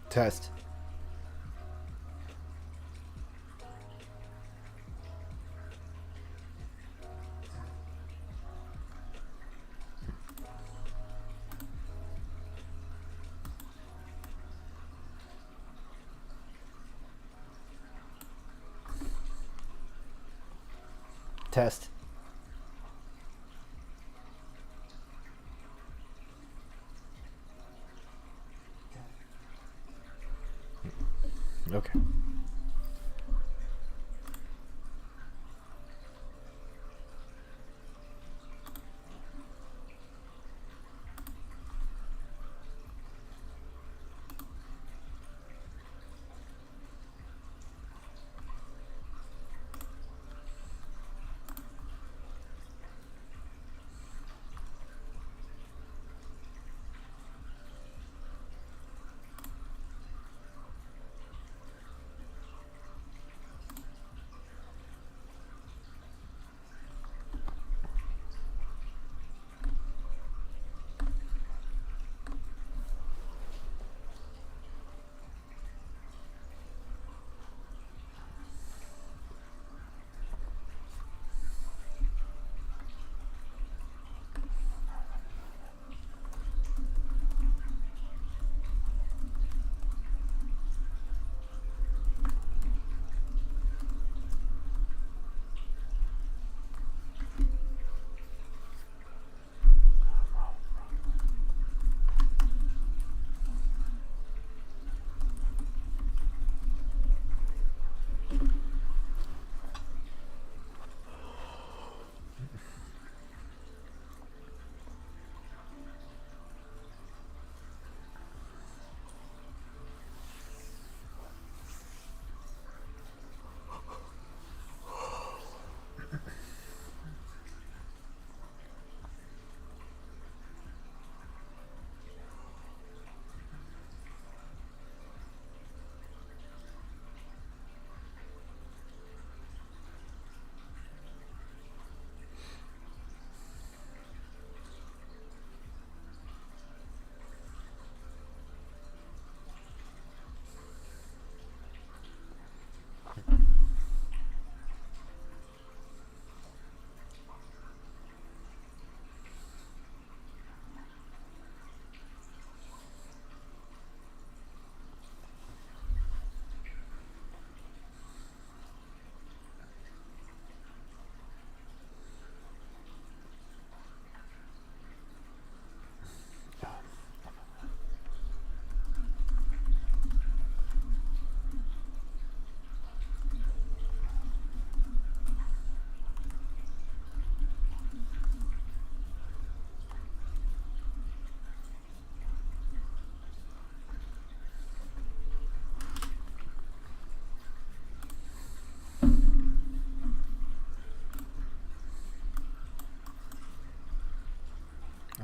Test. Test. Okay.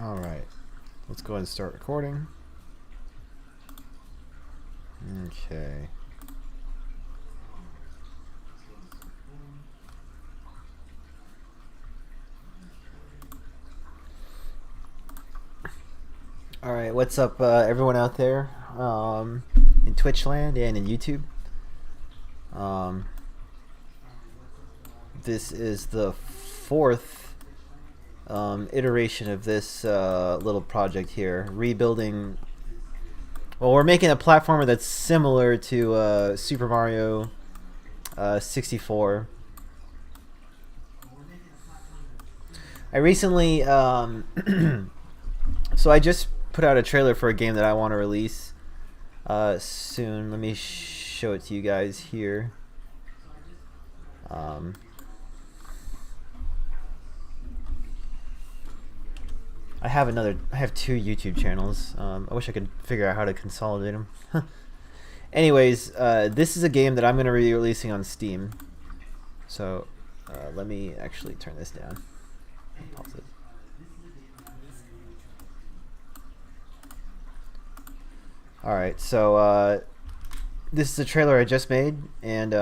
All right, let's go ahead and start recording. Okay. All right, what's up, everyone out there in Twitch land and in YouTube? This is the fourth iteration of this little project here, rebuilding. Well, we're making a platformer that's similar to Super Mario 64. I recently, so I just put out a trailer for a game that I want to release soon. Let me show it to you guys here. I have two YouTube channels. I wish I could figure out how to consolidate them. Anyways, this is a game that I'm going to be releasing on Steam. So let me actually turn this down. Pause it. Alright, so this is a trailer I just made, and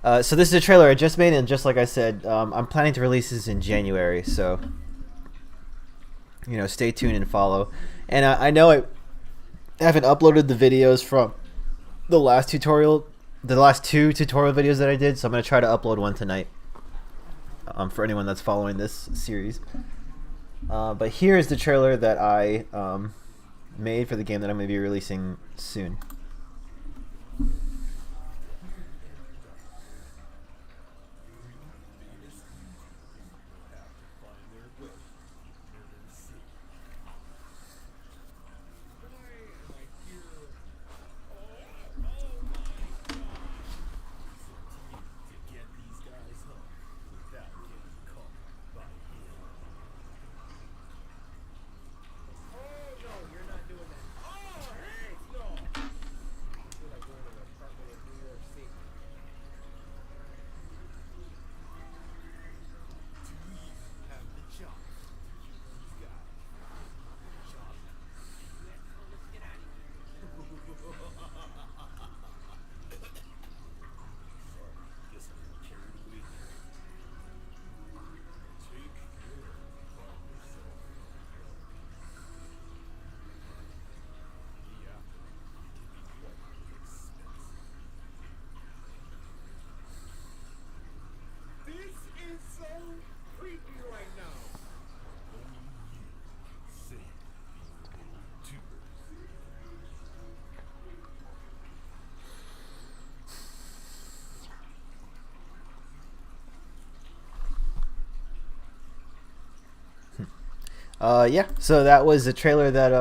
so this is a trailer I just made, and just like I said, I'm planning to release this in January, so you know, stay tuned and follow. And I know haven't uploaded the videos from the last tutorial, the last two tutorial videos that I did, so I'm gonna try to upload one tonight. For anyone that's following this series. But here's the trailer that I made for the game that I'm gonna be releasing soon. Yeah, so that was the trailer that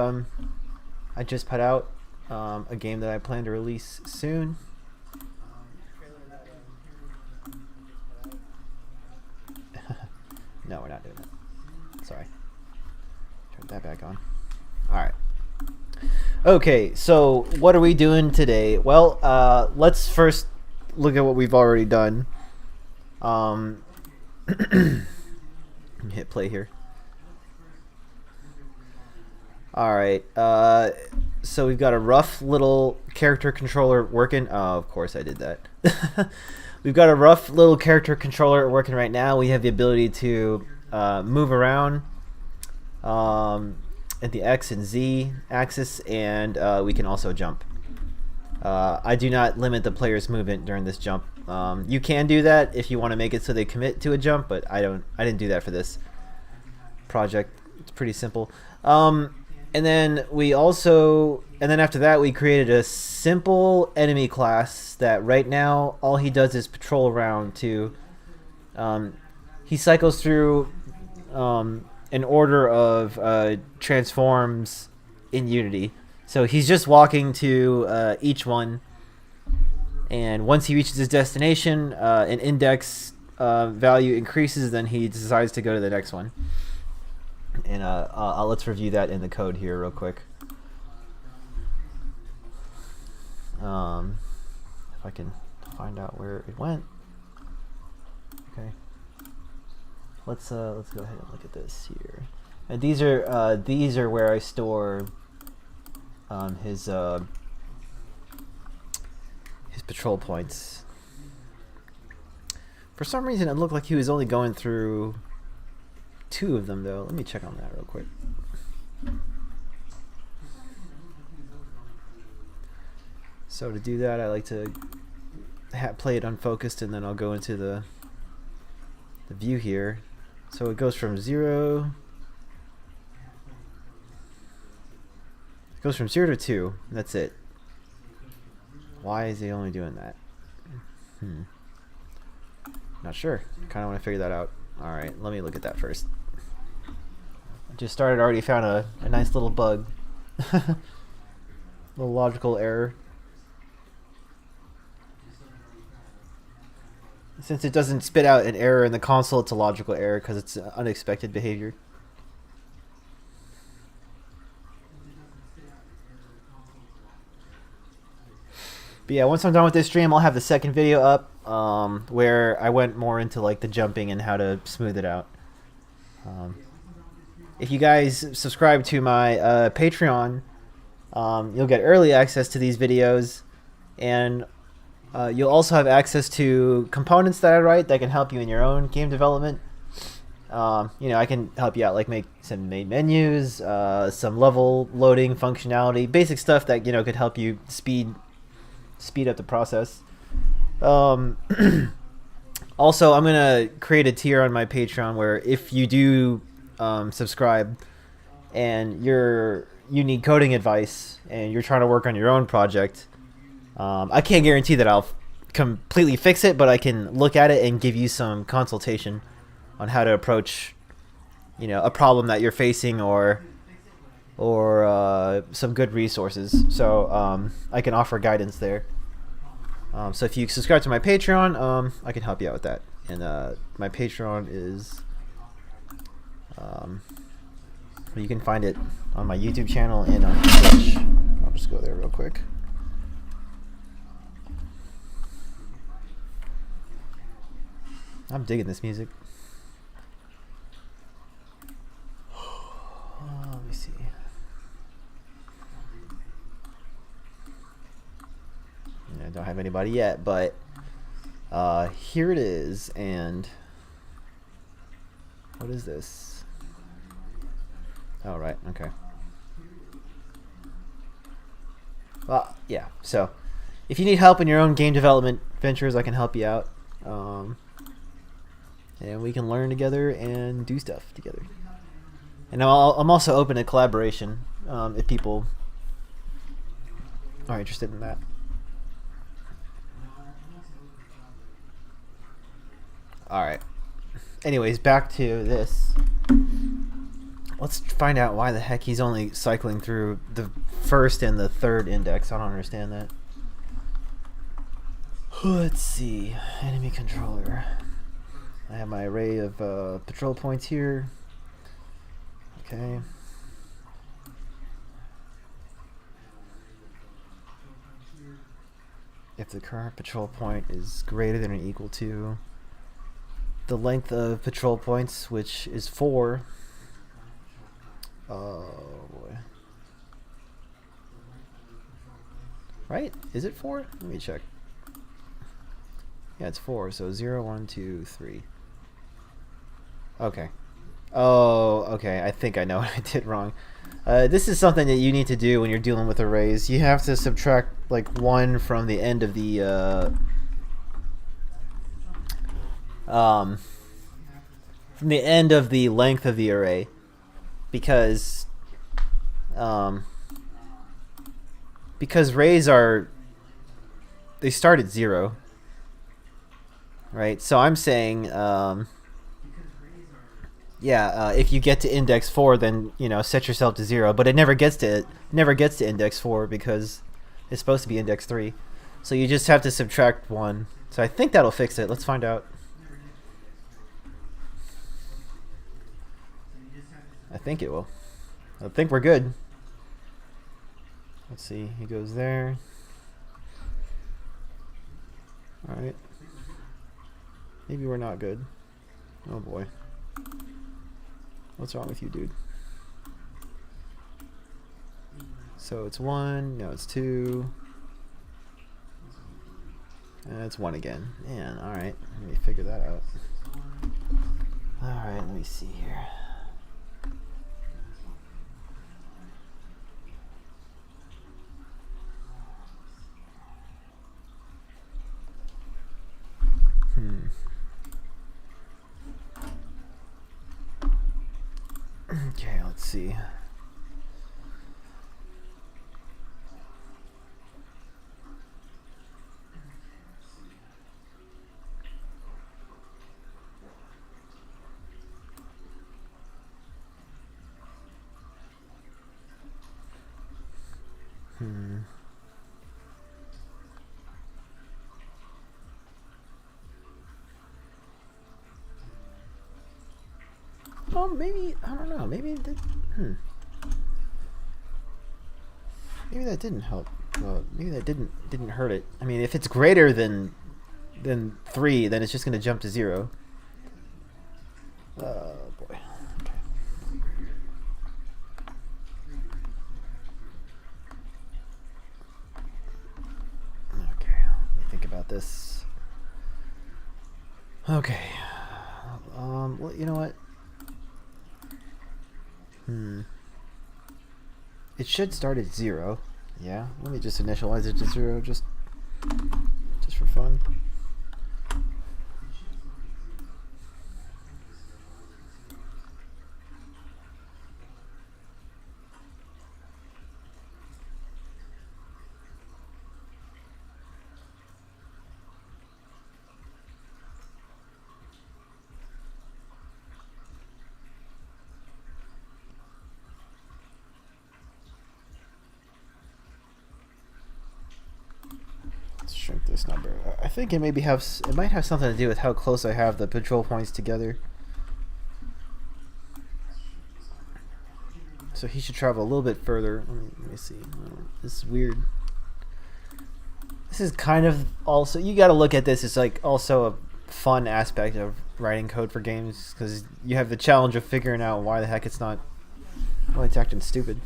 I just put out, a game that I plan to release soon. No, we're not doing that. Sorry. Turn that back on. Alright. Okay, so what are we doing today? Well, let's first look at what we've already done. Hit play here. Alright, so we've got a rough little character controller working. Oh, of course I did that. We've got a rough little character controller working right now. We have the ability to move around at the X and Z axis, and we can also jump. I do not limit the player's movement during this jump. You can do that if you want to make it so they commit to a jump, but I didn't do that for this project. It's pretty simple. And then after that we created a simple enemy class that right now all he does is patrol around to he cycles through an order of transforms in Unity. So he's just walking to each one, and once he reaches his destination, an index value increases, then he decides to go to the next one. And let's review that in the code here real quick. If I can find out where it went. Okay. Let's go ahead and look at this here. And these are where I store his patrol points. For some reason, it looked like he was only going through 2 of them, though. Let me check on that real quick. So to do that, I like to play it unfocused, and then I'll go into the view here. So it goes from 0. It goes from 0 to 2. That's it. Why is he only doing that? Not sure. Kind of want to figure that out. All right, let me look at that first. I just started, already found a nice little bug. Little logical error. Since it doesn't spit out an error in the console, it's a logical error because it's unexpected behavior. But yeah, once I'm done with this stream, I'll have the second video up where I went more into like the jumping and how to smooth it out. If you guys subscribe to my Patreon, you'll get early access to these videos, and you'll also have access to components that I write that can help you in your own game development. You know, I can help you out, like make some main menus, some level loading functionality, basic stuff that, you know, could help you speed up the process. Um, Also, I'm gonna create a tier on my Patreon where if you do subscribe and you need coding advice and you're trying to work on your own project, I can't guarantee that I'll completely fix it, but I can look at it and give you some consultation on how to approach, you know, a problem that you're facing, or some good resources. So I can offer guidance there. So if you subscribe to my Patreon, I can help you out with that. And my Patreon is, you can find it on my YouTube channel and on Twitch. I'll just go there real quick. I'm digging this music. Let me see. I don't have anybody yet, but here it is. And what is this? Oh, right. Okay. Well, yeah. So if you need help in your own game development ventures, I can help you out. And we can learn together and do stuff together. And I'm also open to collaboration if people are interested in that. Alright. Anyways, back to this. Let's find out why the heck he's only cycling through the first and the third index. I don't understand that. Let's see. Enemy controller. I have my array of patrol points here. Okay. If the current patrol point is greater than or equal to the length of patrol points, which is 4. Oh boy. Right? Is it 4? Let me check. Yeah, it's 4. So 0, 1, 2, 3. Okay. Oh, okay. I think I know what I did wrong. This is something that you need to do when you're dealing with arrays. You have to subtract like 1 from the end of the length of the array, because arrays they start at 0, right? So I'm saying if you get to index 4, then, you know, set yourself to 0, but it never gets to index 4 because it's supposed to be index 3. So you just have to subtract 1. So I think that'll fix it. Let's find out. I think it will. I think we're good. Let's see. He goes there. Alright. Maybe we're not good. Oh boy. What's wrong with you, dude? So it's 1. No, it's 2. And it's 1 again. Man, alright. Let me figure that out. Alright, let me see here. Okay, let's see. Well, maybe, I don't know, maybe that, maybe that didn't help. Maybe that didn't hurt it. I mean, if it's greater than 3, then it's just going to jump to 0. Oh boy. Okay, let me think about this. Okay. Well, you know what? It should start at 0. Yeah, let me just initialize it to 0 just for fun. Shrink this number. I think it might have something to do with how close I have the patrol points together. So he should travel a little bit further. Let me see. This is weird. This is kind of also, you got to look at this as like also a fun aspect of writing code for games, because you have the challenge of figuring out why the heck it's acting stupid.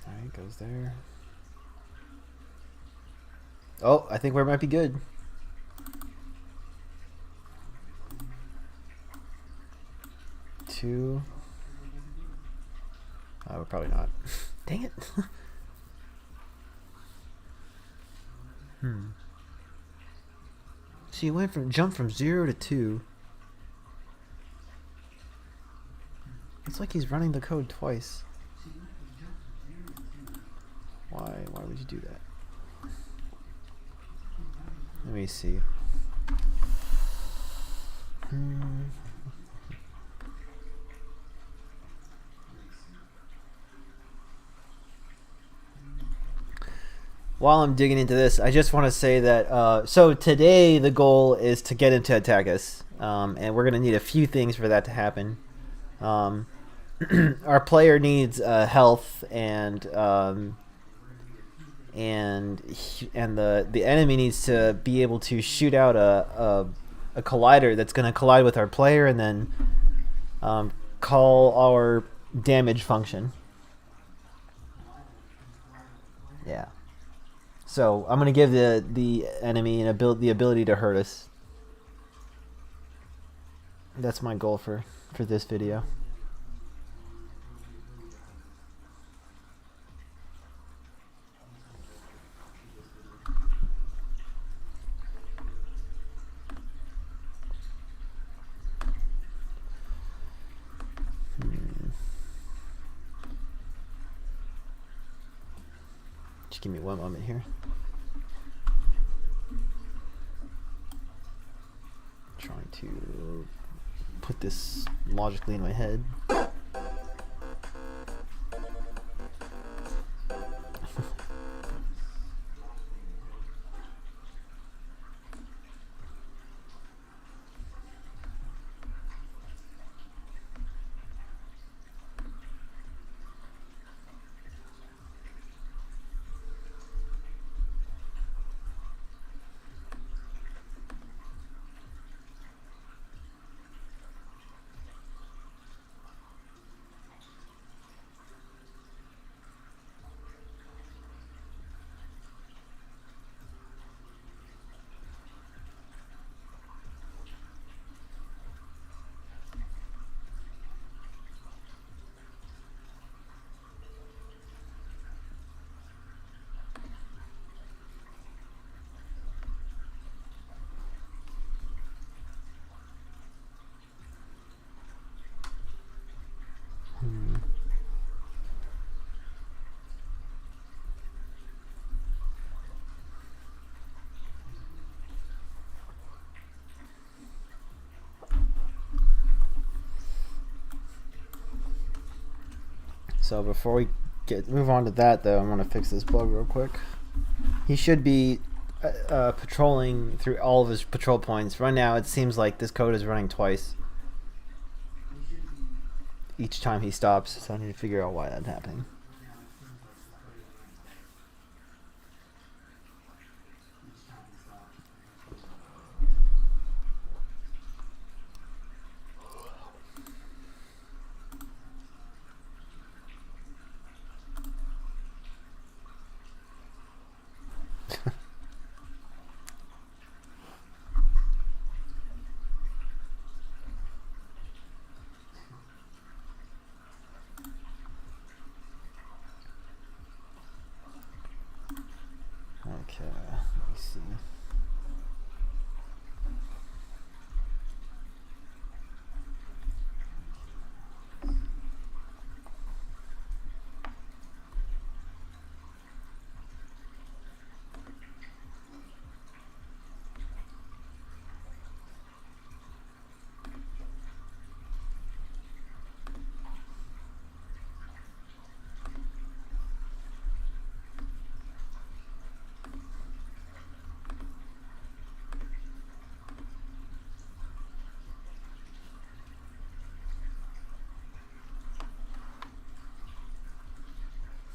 Alright, goes there. Oh, I think we might be good. Two. Oh, we're probably not. Dang it. So you jumped from 0 to 2. It's like he's running the code twice. Why would you do that? Let me see. While I'm digging into this, I just want to say that so today the goal is to get him to attack us, and we're going to need a few things for that to happen. Our player needs health, and the enemy needs to be able to shoot out a collider that's going to collide with our player, and then call our damage function. Yeah. So I'm gonna give the enemy the ability to hurt us. That's my goal for this video. Just give me one moment here. Trying to put this logically in my head. So before we move on to that, though, I'm gonna fix this bug real quick. He should be patrolling through all of his patrol points. Right now, it seems like this code is running twice each time he stops. So I need to figure out why that's happening.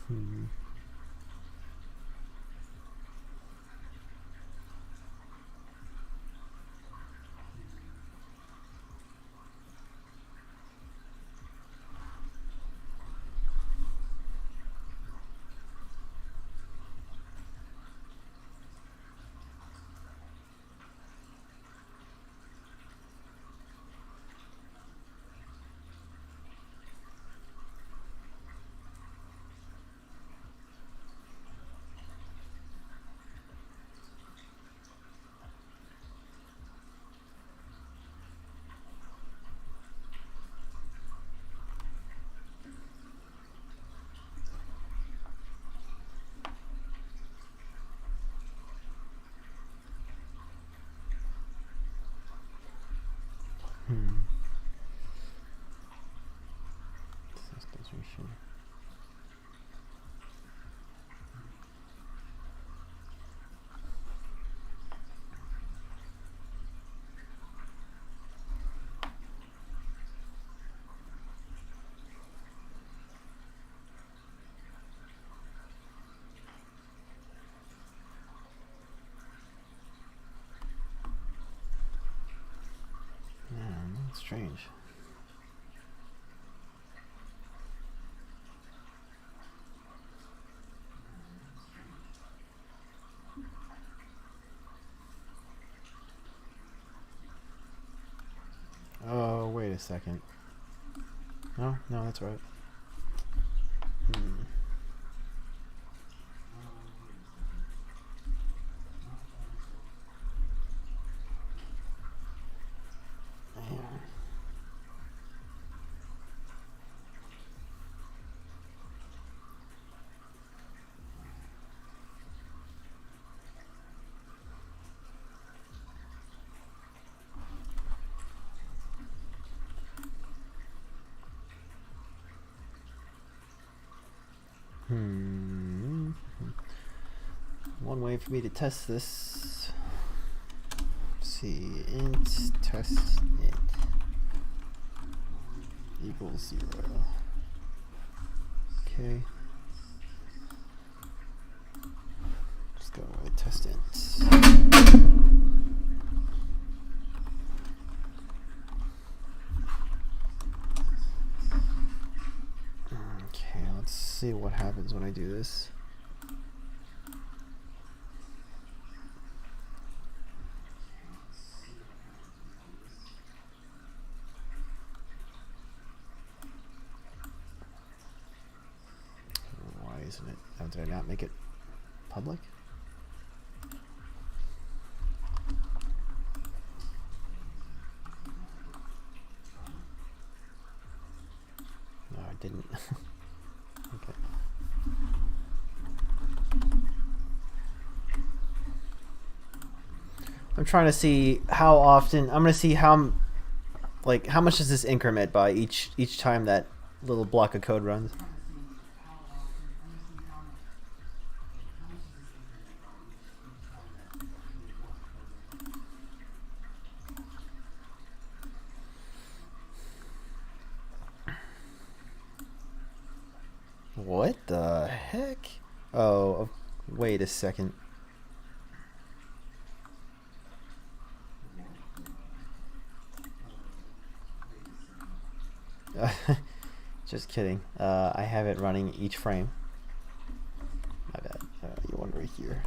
Hmm. That's strange. Oh, wait a second. No, that's right. One way for me to test this. Let's see, int test it equals 0. Okay. Just go with test int. Okay, let's see what happens when I do this. Isn't it? Oh, did I not make it public? No, I didn't. Okay. I'm trying to see how often. I'm gonna see how much does this increment by each time that little block of code runs. What the heck? Oh, wait a second. Just kidding. I have it running each frame. My bad. You wonder here.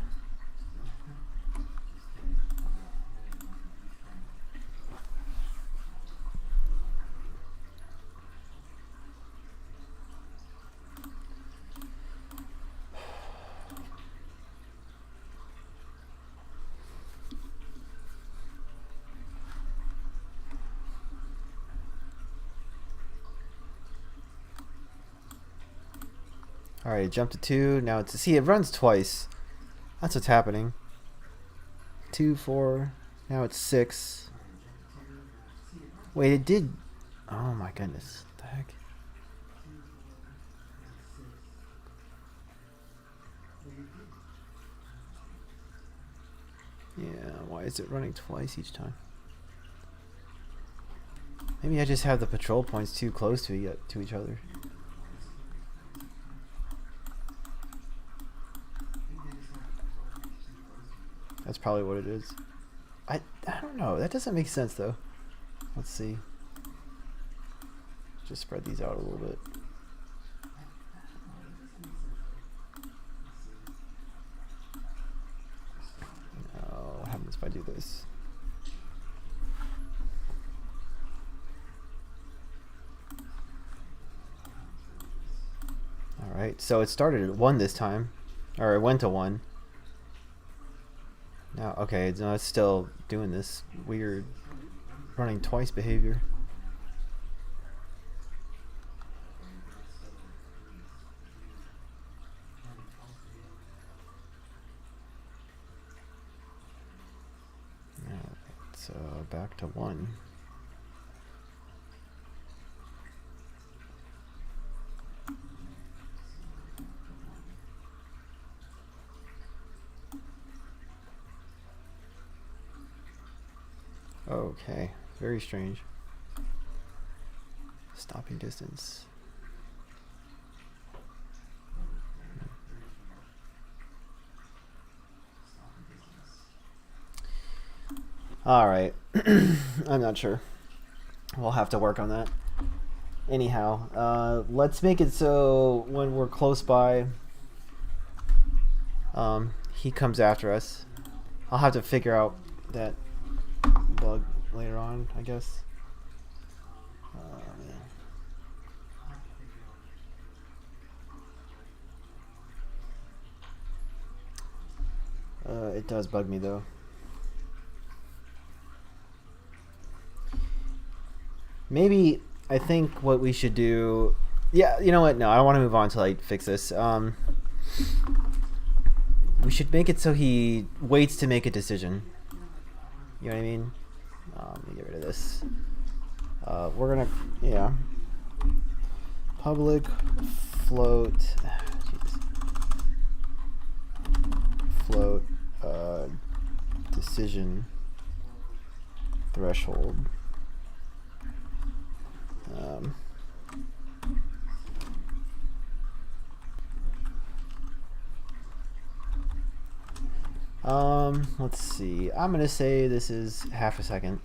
Alright, jump to 2. Now it's see it runs twice. That's what's happening. 2, 4. Now it's 6. Wait, it did. Oh my goodness. What the heck? Yeah, why is it running twice each time? Maybe I just have the patrol points too close to each other. That's probably what it is. I don't know. That doesn't make sense though. Let's see. Just spread these out a little bit. No, what happens if I do this? Alright, so it started at 1 this time. Or it went to 1. Now, okay, no, it's still doing this weird running twice behavior. So back to 1. Okay, very strange. Stopping distance. All right. I'm not sure. We'll have to work on that. Anyhow, let's make it so when we're close by, he comes after us. I'll have to figure out that bug later on, I guess. It does bug me though. Maybe I think what we should do. Yeah, you know what? No, I don't want to move on until I fix this. We should make it so he waits to make a decision. You know what I mean? Let me get rid of this. We're gonna, yeah. Public float. Jesus. Float decision threshold. Let's see. I'm gonna say this is half a second.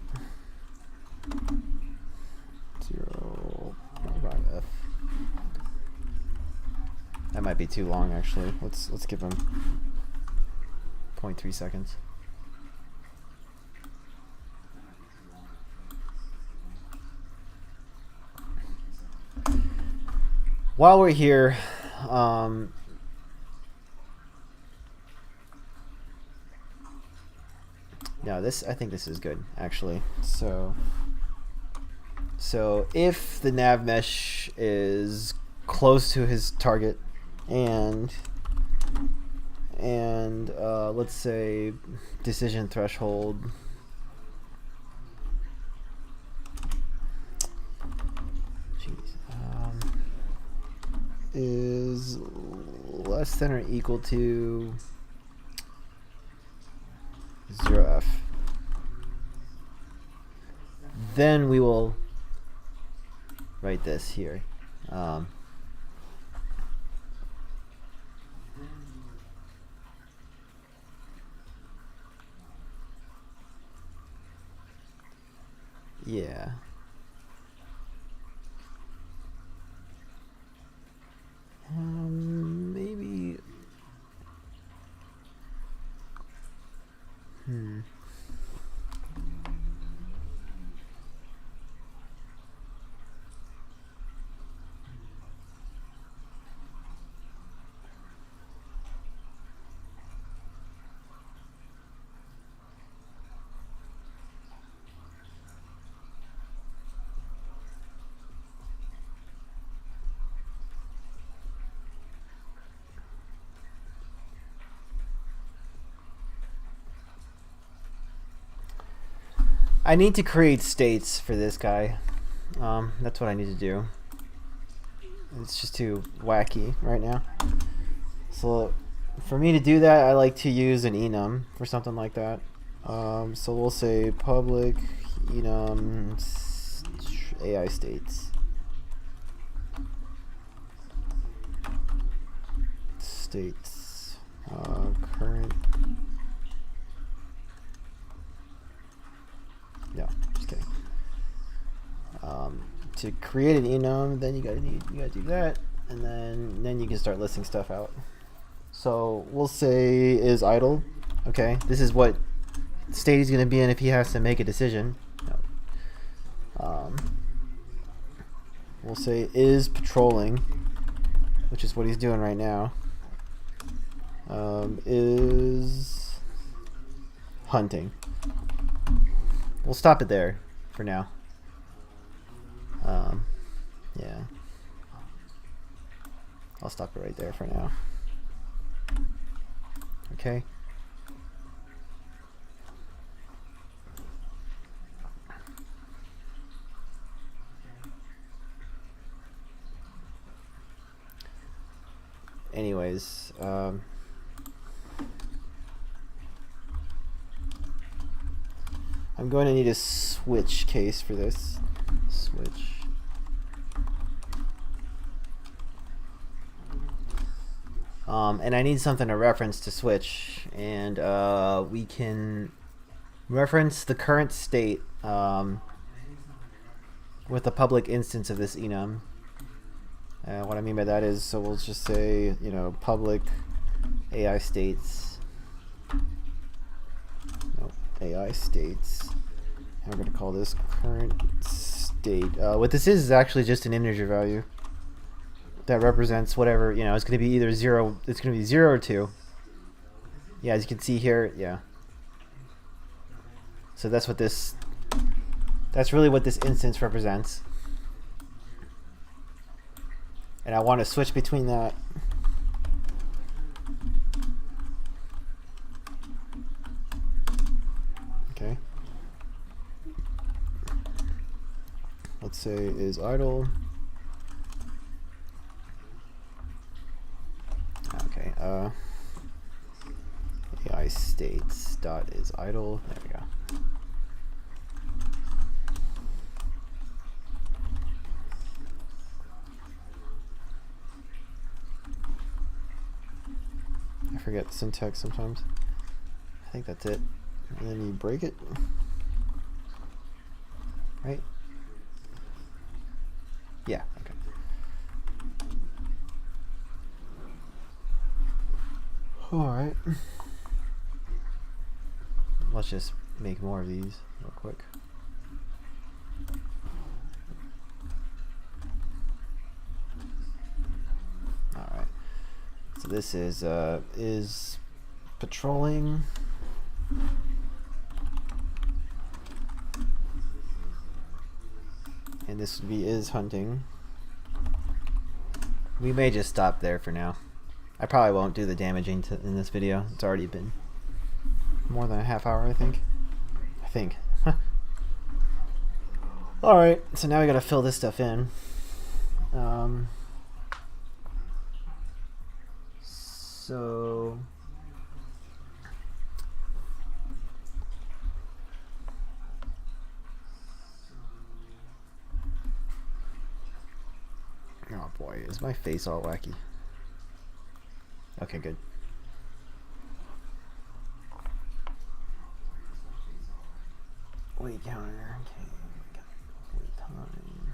0.5f. That might be too long, actually. Let's give him 0.3 seconds. While we're here, no, I think this is good, actually. So if the nav mesh is close to his target, and let's say decision threshold is less than or equal to 0f, then we will write this here. Yeah. Maybe. I need to create states for this guy. That's what I need to do. It's just too wacky right now. So for me to do that, I like to use an enum for something like that. So we'll say public enum AI states. States current to create an enum, then you gotta do that, and then you can start listing stuff out. So we'll say is idle. Okay, this is what state he's gonna be in if he has to make a decision. We'll say is patrolling, which is what he's doing right now. Is hunting. We'll stop it there for now. Yeah. I'll stop it right there for now. Okay. Anyways, I'm going to need a switch case for this. Switch. And I need something to reference to switch, and we can reference the current state with a public instance of this enum. What I mean by that is, so we'll just say, you know, public AI states. Nope, AI states. And we're going to call this current state. What this is actually just an integer value that represents whatever, you know, it's going to be either 0, it's going to be 0 or 2. Yeah, as you can see here, yeah. So that's what this, that's really what this instance represents. And I want to switch between that. Okay. Let's say is idle. Okay. AI states dot is idle. There we go. I forget the syntax sometimes. I think that's it. And then you break it. Right? Yeah, okay. Alright. Let's just make more of these real quick. Alright. So this is patrolling. And this would be is hunting. We may just stop there for now. I probably won't do the damaging in this video. It's already been more than a half hour, I think. Alright, so now we gotta fill this stuff in. So oh boy, is my face all wacky? Okay, good. Wait counter. Okay, wait time.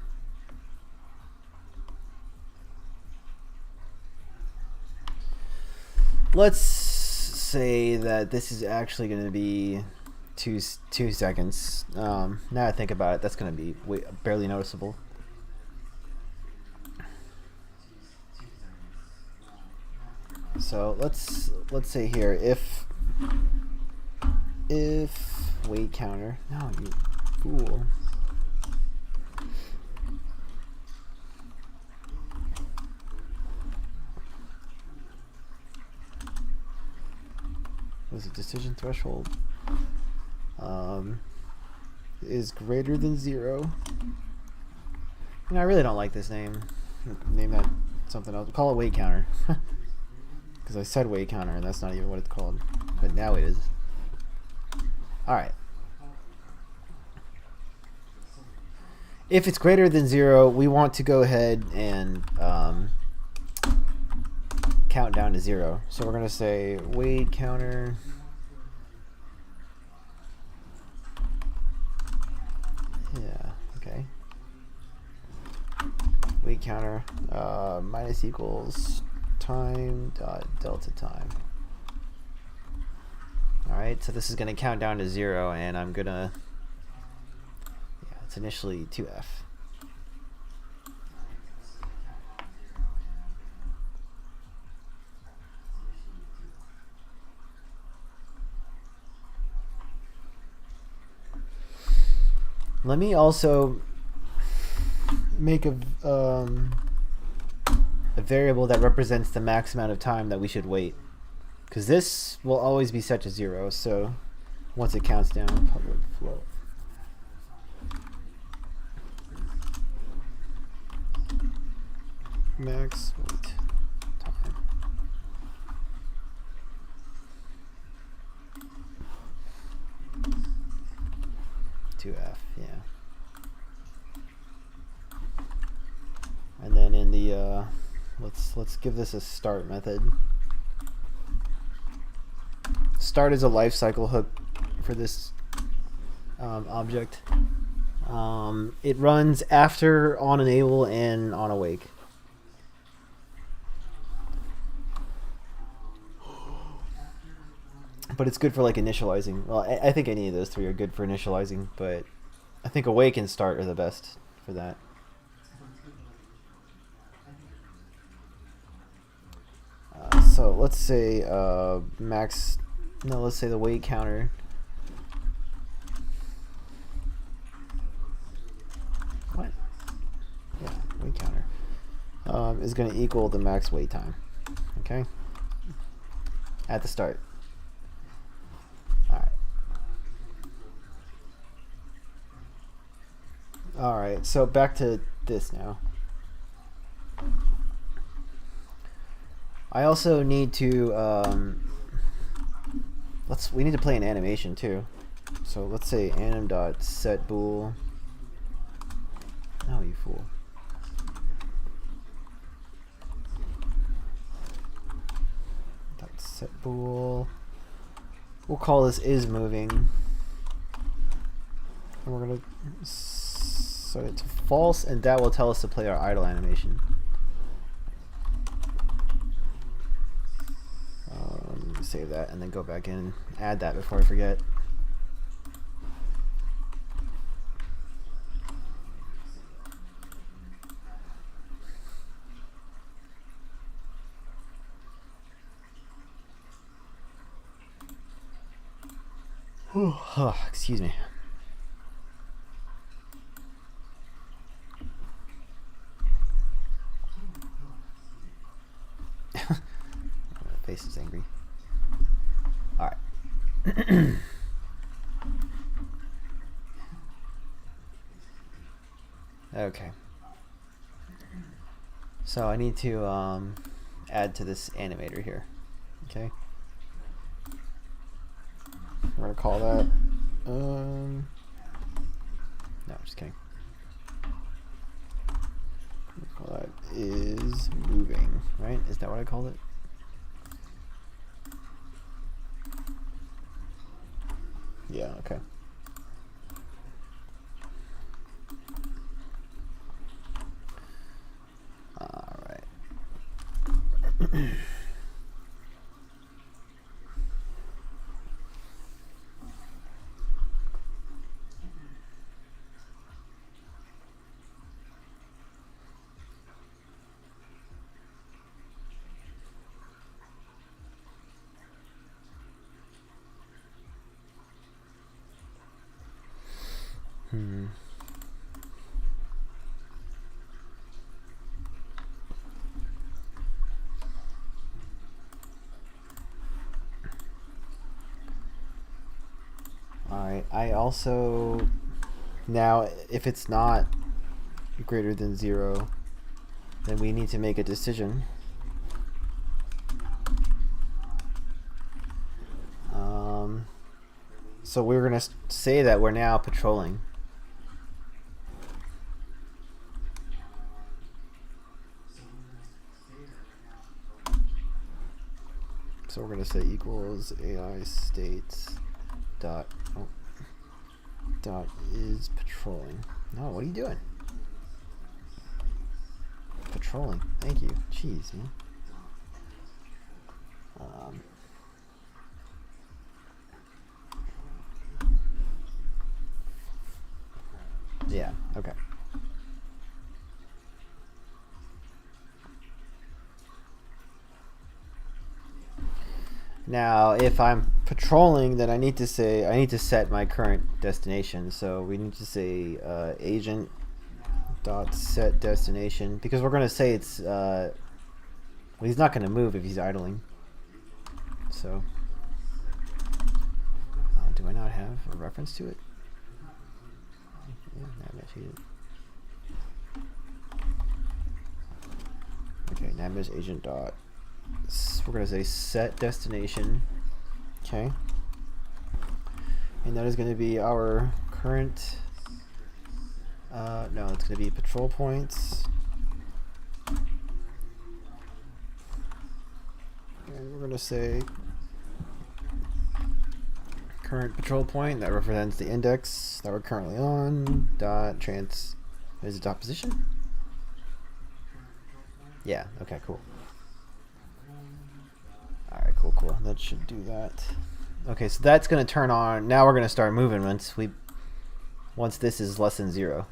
Let's say that this is actually going to be two seconds. Now I think about it, that's going to be barely noticeable. So let's say here if wait counter. No, you fool. Was it decision threshold? Is greater than 0. And I really don't like this name. Name that something else. Call it wait counter. Because I said wait counter and that's not even what it's called. But now it is. Alright. If it's greater than 0, we want to go ahead and count down to 0. So we're going to say wait counter. Yeah, okay. weight counter minus equals time dot delta time. Alright, so this is going to count down to 0, and I'm going to, yeah, it's initially 2F. Let me also make a variable that represents the max amount of time that we should wait, because this will always be set to 0. So once it counts down, public float. Max wait time. To F, yeah. And then in the let's give this a start method. Start is a life cycle hook for this object. It runs after on enable and on awake. But it's good for like initializing. Well, I think any of those three are good for initializing, but I think awake and start are the best for that. So let's say max. No, let's say the weight counter. What? Yeah, weight counter is going to equal the max wait time. Okay. At the start. Alright, so back to this now. I also need to we need to play an animation too. So let's say anim.setBool. Oh, you fool. .setBool. We'll call this isMoving. And we're gonna set it to false, and that will tell us to play our idle animation. Save that and then go back in and add that before I forget. Excuse me. My face is angry. All right. Okay. So I need to add to this animator here. Okay. We're gonna call that. No, just kidding. We'll call that is moving, right? Is that what I called it? Yeah, okay. All right. Alright, I also, now if it's not greater than 0, then we need to make a decision. So we're going to say that we're now patrolling. So we're going to say equals AI states dot is patrolling. No, what are you doing? patrolling. Thank you. Jeez, man. Yeah, okay. Now, if I'm patrolling, then I need to set my current destination. So we need to say agent dot set destination, because we're going to say it's well, he's not going to move if he's idling. So do I not have a reference to it? Okay, navigate agent dot. We're going to say set destination. Okay. And that is going to be our current. No, it's going to be patrol points. And we're going to say current patrol point that represents the index that we're currently on. Dot trans. Is it dot position? Yeah. Okay. Cool. All right. Cool. Cool. That should do that. Okay. So that's going to turn on. Now we're going to start moving once this is less than 0.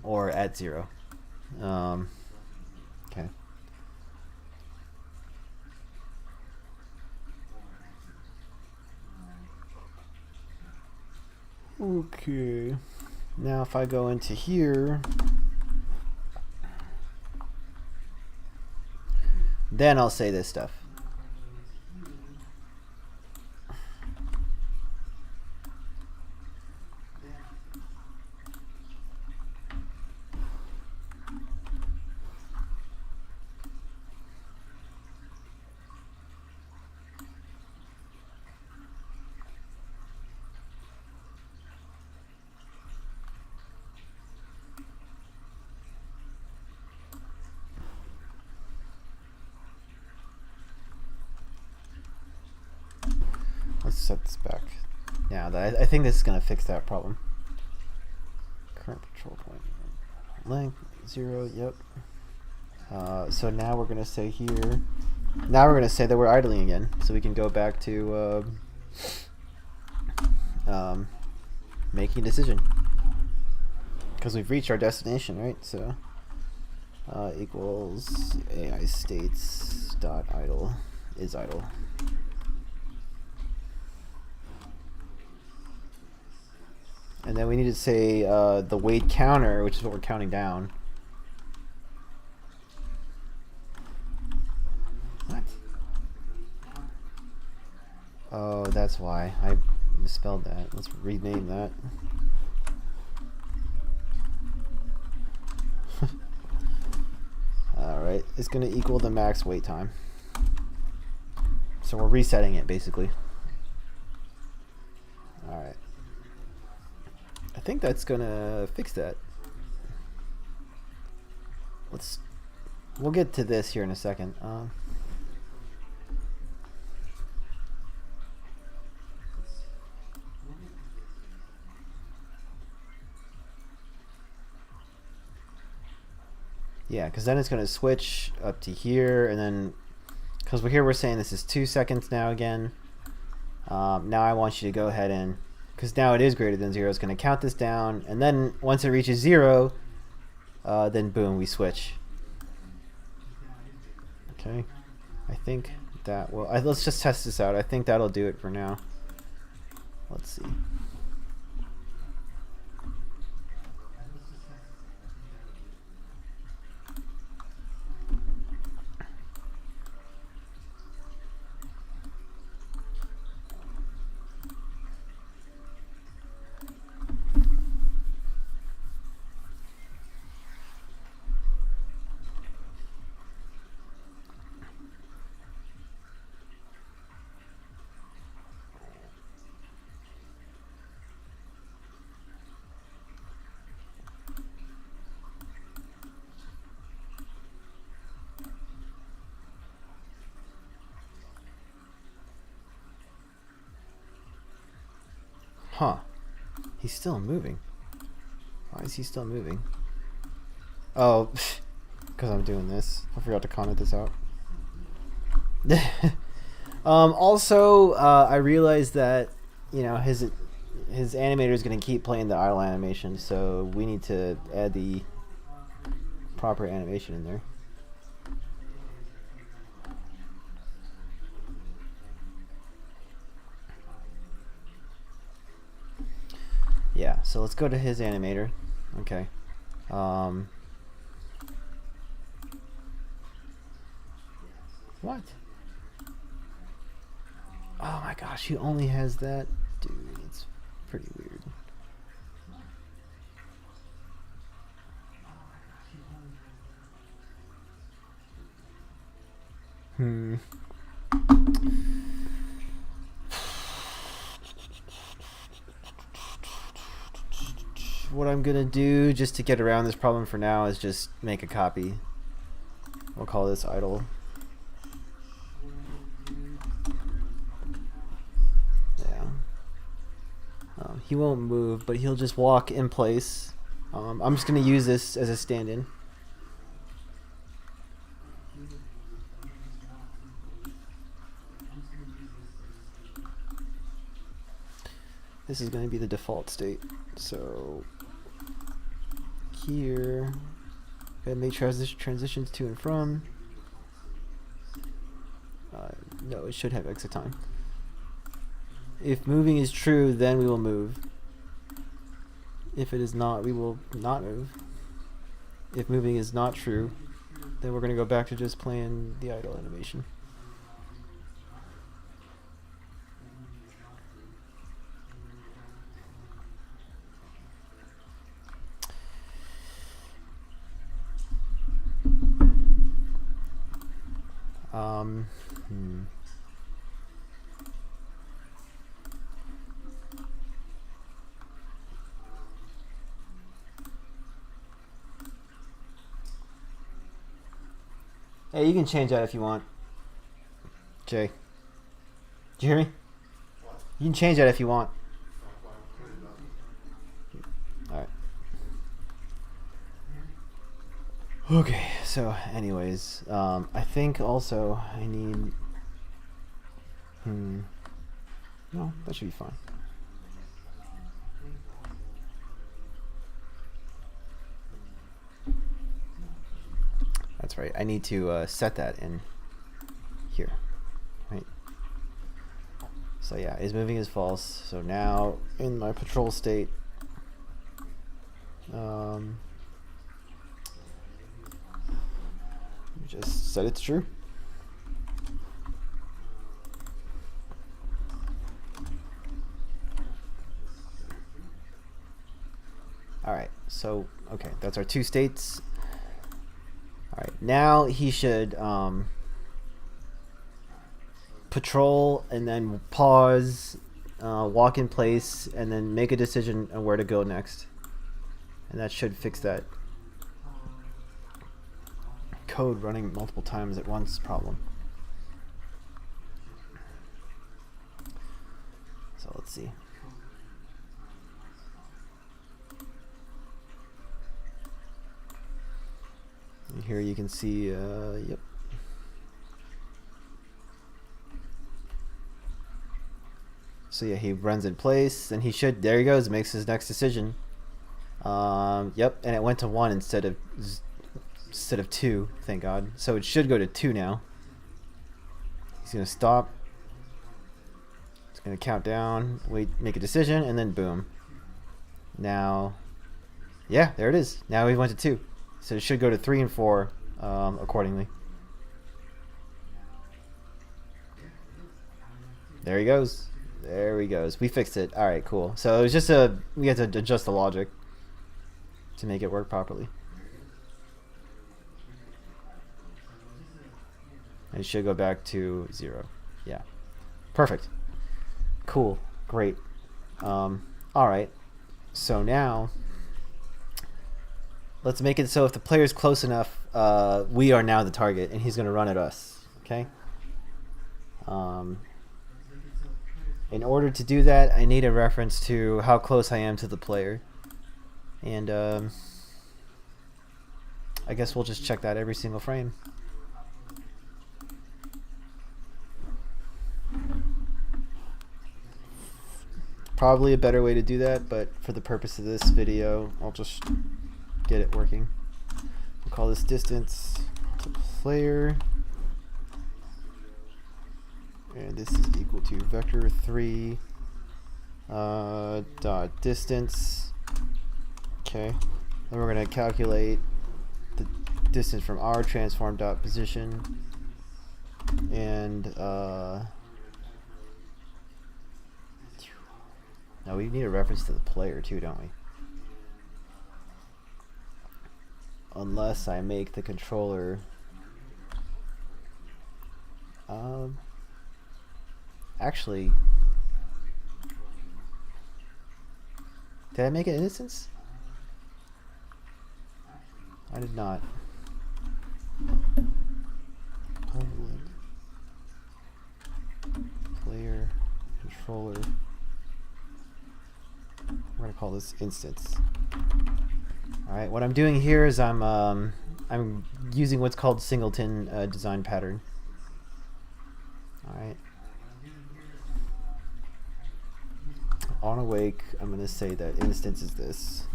Or at 0. Okay. Okay. Now if I go into here, then I'll say this stuff. Let's set this back. Now, I think this is going to fix that problem. Current patrol point. Length, 0, yep. So now we're going to say here, now we're going to say that we're idling again. So we can go back to making a decision. Because we've reached our destination, right? So equals AI states dot idle is idle. And then we need to say the weight counter, which is what we're counting down. What? Oh, that's why. I misspelled that. Let's rename that. Alright, it's going to equal the max wait time. So we're resetting it, basically. Alright. I think that's gonna fix that. We'll get to this here in a second. Yeah, because then it's gonna switch up to here, and then because we're saying this is 2 seconds now again. Now I want you to go ahead and, because now it is greater than 0, it's going to count this down, and then once it reaches 0, then boom, we switch. Okay, I think that will, let's just test this out. I think that'll do it for now. Let's see. Huh. He's still moving. Why is he still moving? Oh, because I'm doing this. I forgot to comment this out. Also, I realized that, you know, his animator is going to keep playing the idle animation, so we need to add the proper animation in there. Yeah, so let's go to his animator. Okay. What? Oh my gosh, he only has that? Dude, it's pretty weird. What I'm gonna do just to get around this problem for now is just make a copy. We'll call this idle. Yeah. He won't move, but he'll just walk in place. I'm just gonna use this as a stand-in. This is going to be the default state. So here, gotta make transitions to and from. No, it should have exit time. If moving is true, then we will move. If it is not, we will not move. If moving is not true, then we're going to go back to just playing the idle animation. Hey, you can change that if you want. Jay. Did you hear me? What? You can change that if you want. Alright. Okay, so anyways, I think also I need... No, that should be fine. That's right, I need to set that in here, right? So yeah, is moving is false. So now in my patrol state, just set it to true. Alright, so okay, that's our two states. Alright, now he should patrol and then pause, walk in place, and then make a decision on where to go next. And that should fix that code running multiple times at once problem. So let's see. And here you can see, yep. So yeah, he runs in place, and he should, there he goes, makes his next decision. Yep, and it went to 1 instead of 2, thank God. So it should go to 2 now. He's gonna stop. He's gonna count down, wait, make a decision, and then boom. Now, yeah, there it is. Now he went to 2. So it should go to 3 and 4 accordingly. There he goes. There he goes. We fixed it. Alright, cool. So it was just we had to adjust the logic to make it work properly. And it should go back to 0. Yeah. Perfect. Cool. Great. Alright. So now, let's make it so if the player's close enough, we are now the target, and he's going to run at us. Okay? In order to do that, I need a reference to how close I am to the player. And I guess we'll just check that every single frame. Probably a better way to do that, but for the purpose of this video, I'll just get it working. We'll call this distance to player, and this is equal to vector3 dot distance. Okay, then we're going to calculate the distance from our transform dot position, and now we need a reference to the player too, don't we? Unless I make the controller actually, did I make an instance? I did not. Public player controller. We're gonna call this instance. All right. What I'm doing here is I'm using what's called singleton design pattern. All right. On awake, I'm gonna say that instance is this.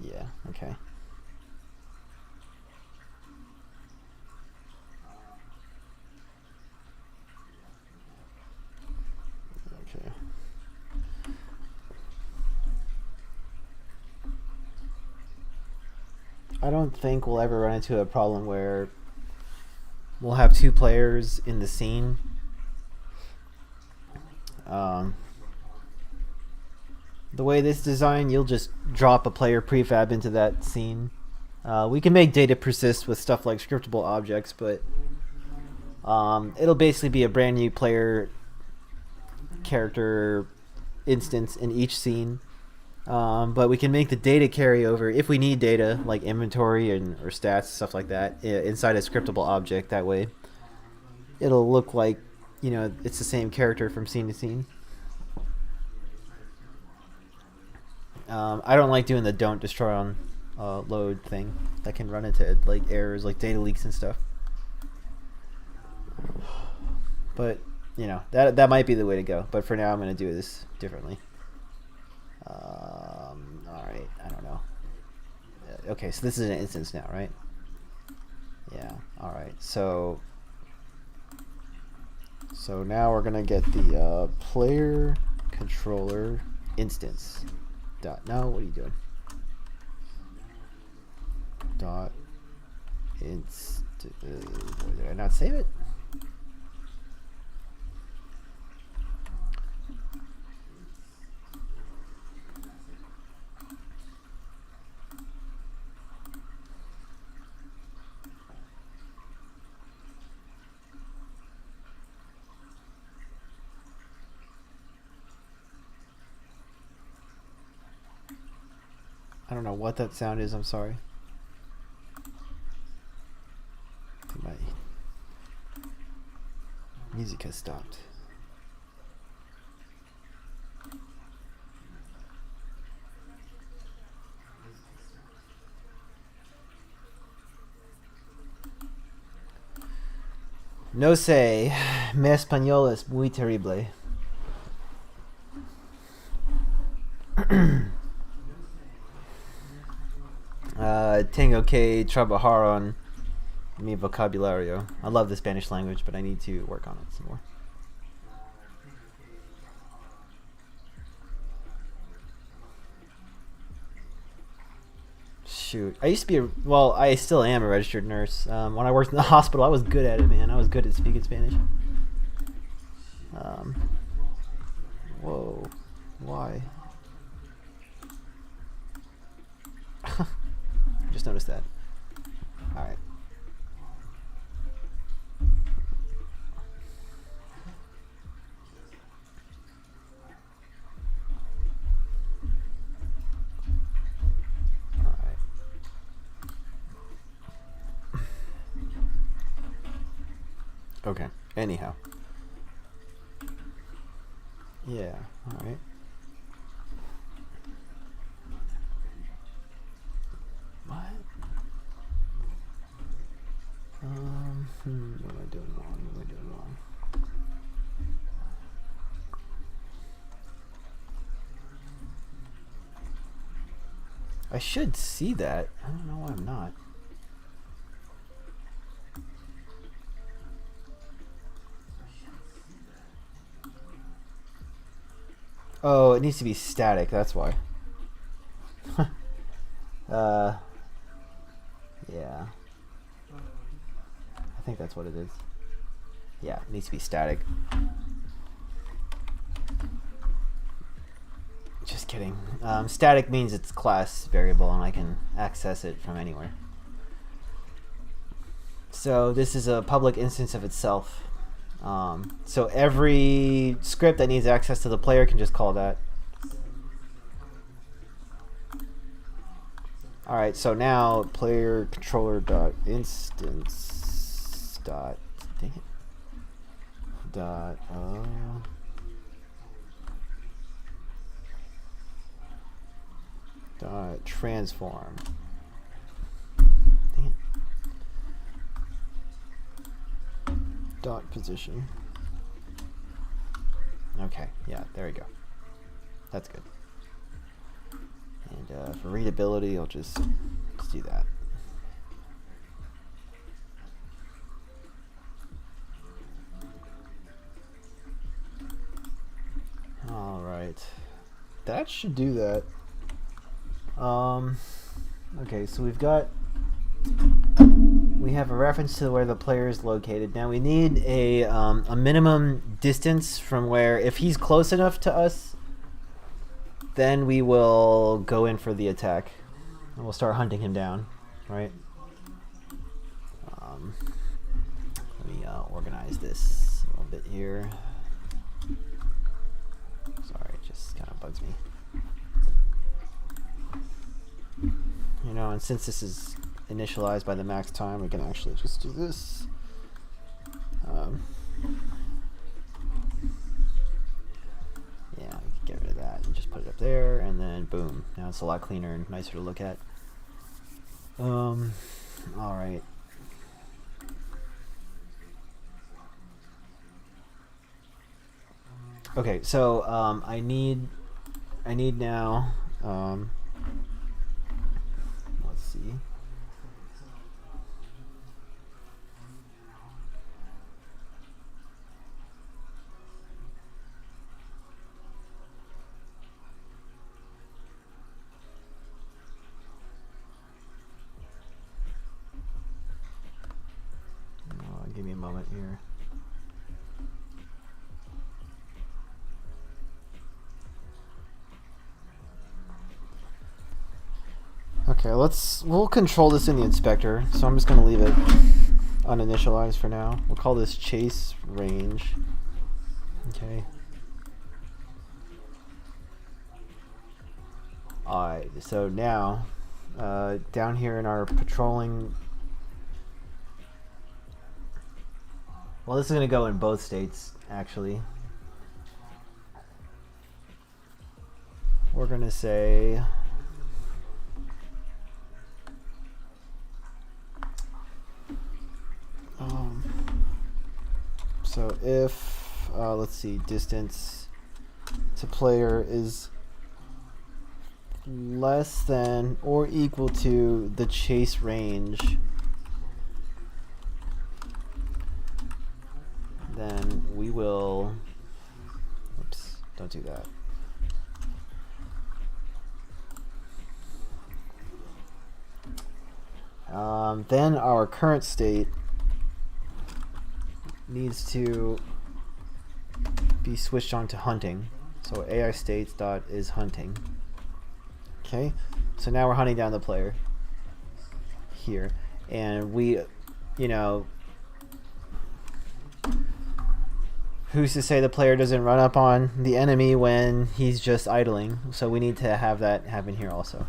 Yeah, okay. Okay. I don't think we'll ever run into a problem where we'll have two players in the scene. The way this design, you'll just drop a player prefab into that scene. We can make data persist with stuff like scriptable objects, but it'll basically be a brand new player character instance in each scene. But we can make the data carry over if we need data like inventory and or stats, stuff like that, inside a scriptable object. That way it'll look like, you know, it's the same character from scene to scene. I don't like doing the don't destroy on load thing. That can run into like errors like data leaks and stuff. But you know, that might be the way to go. But for now, I'm going to do this differently. All right, I don't know. Okay, so this is an instance now, right? Yeah. All right. So now we're gonna get the player controller instance. Dot. No, what are you doing? Dot. Did I not save it? I don't know what that sound is, I'm sorry. I think my music has stopped. No sé, mi español es muy terrible. Tengo que trabajar on mi vocabulario. I love the Spanish language, but I need to work on it some more. Shoot, I used to be well, I still am a registered nurse. When I worked in the hospital, I was good at it, man. I was good at speaking Spanish. Whoa, why? Just noticed that. All right. All right. Okay. Anyhow. Yeah, alright. What? What am I doing wrong? What am I doing wrong? I should see that. I don't know why I'm not. Oh, it needs to be static, that's why. Yeah. I think that's what it is. Yeah, it needs to be static. Just kidding. Static means it's class variable and I can access it from anywhere. So this is a public instance of itself. So every script that needs access to the player can just call that. Alright, so now player controller dot instance dot dang it, dot dot transform. Dang it. Dot position. Okay, yeah, there we go. That's good. And for readability, I'll just do that. All right, that should do that. Okay, so we have a reference to where the player is located. Now we need a minimum distance from where, if he's close enough to us, then we will go in for the attack. And we'll start hunting him down, right? Let me organize this a little bit here. Sorry, it just kind of bugs me. You know, and since this is initialized by the max time, we can actually just do this. Yeah, we can get rid of that and just put it up there, and then boom. Now it's a lot cleaner and nicer to look at. Alright. Okay, so I need now let's see. Give me a moment here. Okay, we'll control this in the inspector, so I'm just going to leave it uninitialized for now. We'll call this chase range. Okay. Alright, so now down here in our patrolling, well, this is going to go in both states, actually. We're going to say so if let's see, distance to player is less than or equal to the chase range, then we will, oops, don't do that. Then our current state needs to be switched on to hunting. So AI states dot is hunting. Okay, so now we're hunting down the player here, and we, you know, who's to say the player doesn't run up on the enemy when he's just idling? So we need to have that happen here also.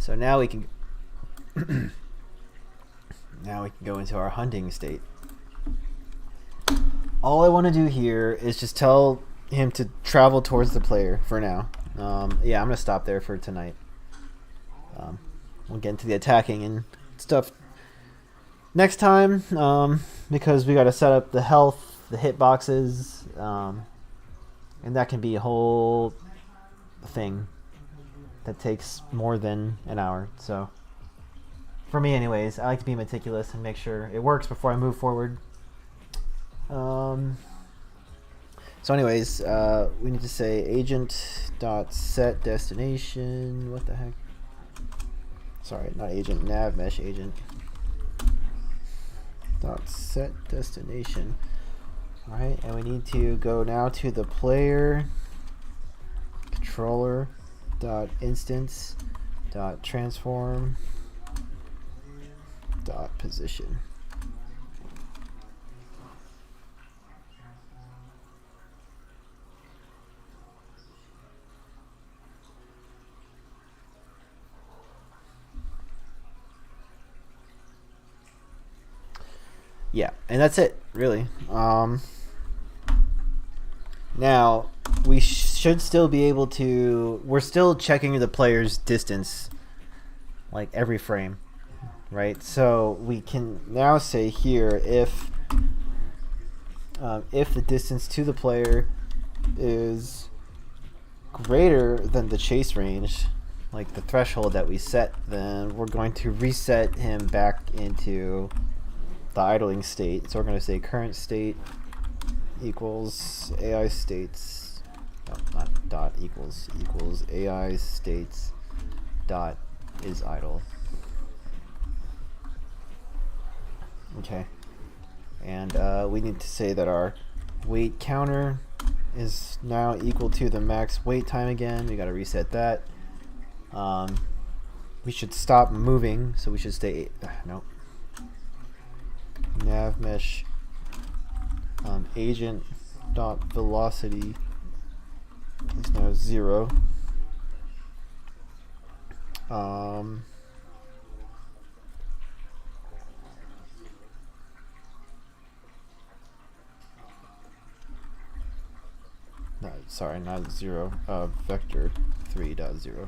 So now we can now we can go into our hunting state. All I want to do here is just tell him to travel towards the player for now. Yeah, I'm gonna stop there for tonight. We'll get into the attacking and stuff next time, because we got to set up the health, the hitboxes, and that can be a whole thing that takes more than an hour. So for me anyways, I like to be meticulous and make sure it works before I move forward. So anyways, we need to say agent.set destination. What the heck? Sorry, not agent, nav mesh agent. Dot set destination. Alright, and we need to go now to the player controller dot instance dot transform dot position. Yeah, and that's it, really. Now, we should still be able to... We're still checking the player's distance, like, every frame, right? So we can now say here, if the distance to the player is greater than the chase range, like the threshold that we set, then we're going to reset him back into the idling state. So we're going to say current state equals AI states, no, not dot equals AI states dot is idle. Okay, and we need to say that our wait counter is now equal to the max wait time again. We got to reset that. We should stop moving, so we should stay no. Nav mesh agent dot velocity is now 0. No, sorry, not 0. Vector 3.0.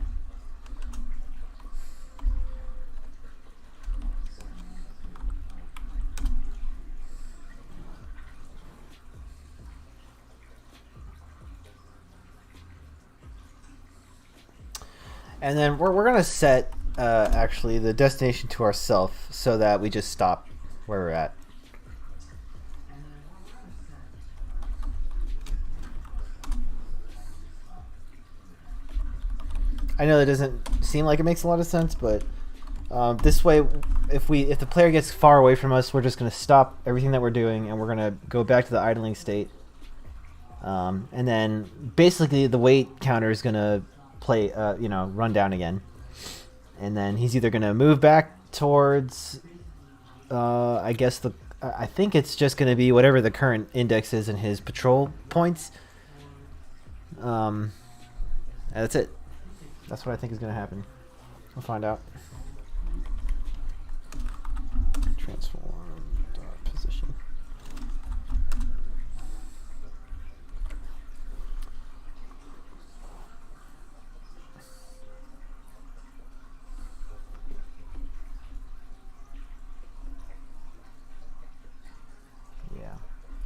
And then we're going to set actually the destination to ourself so that we just stop where we're at. I know that doesn't seem like it makes a lot of sense, but this way, if the player gets far away from us, we're just going to stop everything that we're doing and we're going to go back to the idling state. And then basically the wait counter is going to play, run down again. And then he's either going to move back towards, I think it's just going to be whatever the current index is in his patrol points. And that's it. That's what I think is going to happen. We'll find out. Transform position. Yeah,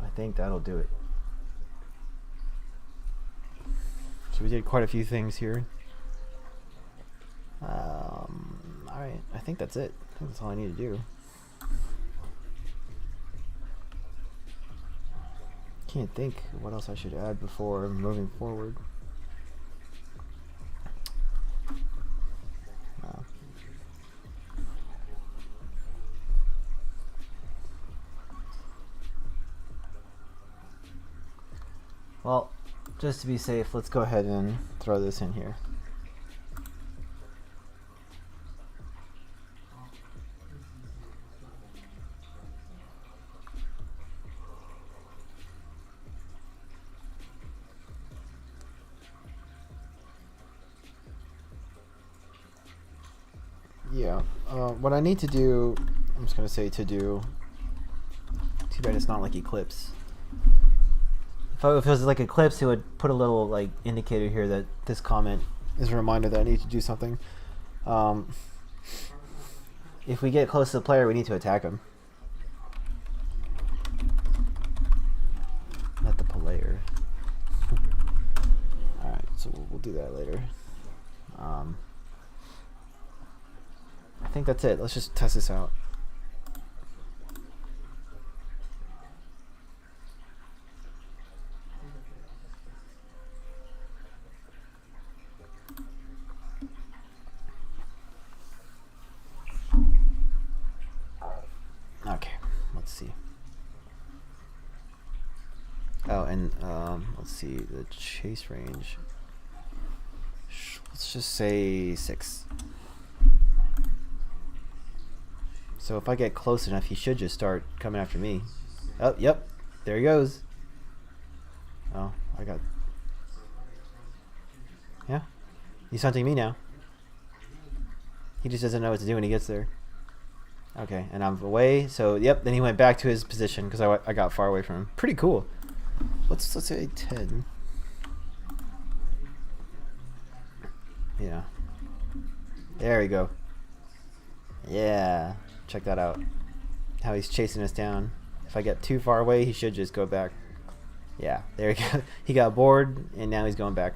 I think that'll do it. So we did quite a few things here. Alright, I think that's it. I think that's all I need to do. Can't think what else I should add before moving forward. Well, just to be safe, let's go ahead and throw this in here. Yeah. What I need to do, I'm just gonna say to do. Too bad it's not like Eclipse. If it was like Eclipse, it would put a little like indicator here that this comment is a reminder that I need to do something. If we get close to the player, we need to attack him. Not the player. Alright, so we'll do that later. I think that's it. Let's just test this out. Okay, let's see. Oh, and let's see the chase range. Let's just say 6. So if I get close enough, he should just start coming after me. Oh, yep, there he goes. Oh, I got. Yeah, he's hunting me now. He just doesn't know what to do when he gets there. Okay, and I'm away. So yep, then he went back to his position because I got far away from him. Pretty cool. Let's say 10. Yeah. There we go. Yeah. Check that out. How he's chasing us down. If I get too far away, he should just go back. Yeah, there he go. He got bored, and now he's going back.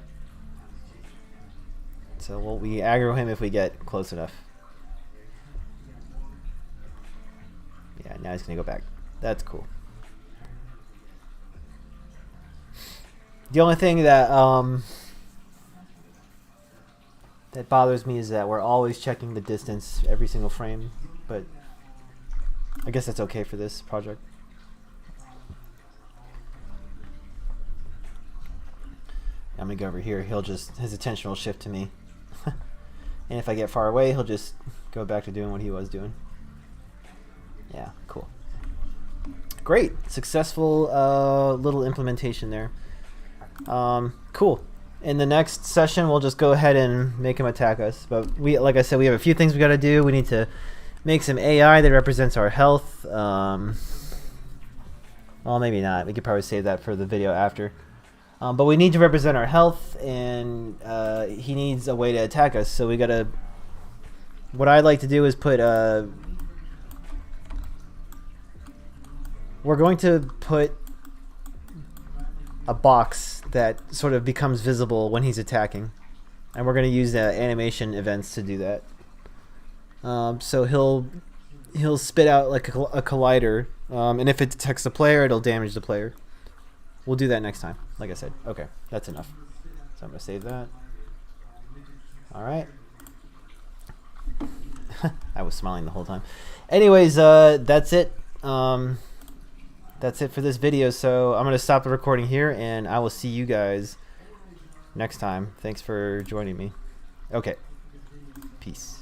So we aggro him if we get close enough. Yeah, now he's going to go back. That's cool. The only thing that that bothers me is that we're always checking the distance every single frame, but I guess that's okay for this project. I'm gonna go over here. His attention will shift to me, and if I get far away, he'll just go back to doing what he was doing. Yeah, cool. Great, successful little implementation there. Cool. In the next session, we'll just go ahead and make him attack us. But like I said, we have a few things we got to do. We need to make some AI that represents our health. Well, maybe not. We could probably save that for the video after. But we need to represent our health, and he needs a way to attack us. So we got to. What I'd like to do is put. We're going to put a box that sort of becomes visible when he's attacking, and we're going to use the animation events to do that. So he'll spit out like a collider, and if it detects the player, it'll damage the player. We'll do that next time, like I said. Okay, that's enough. So I'm going to save that. All right. I was smiling the whole time. Anyways, that's it. That's it for this video. So I'm going to stop the recording here, and I will see you guys next time. Thanks for joining me. Okay. Peace.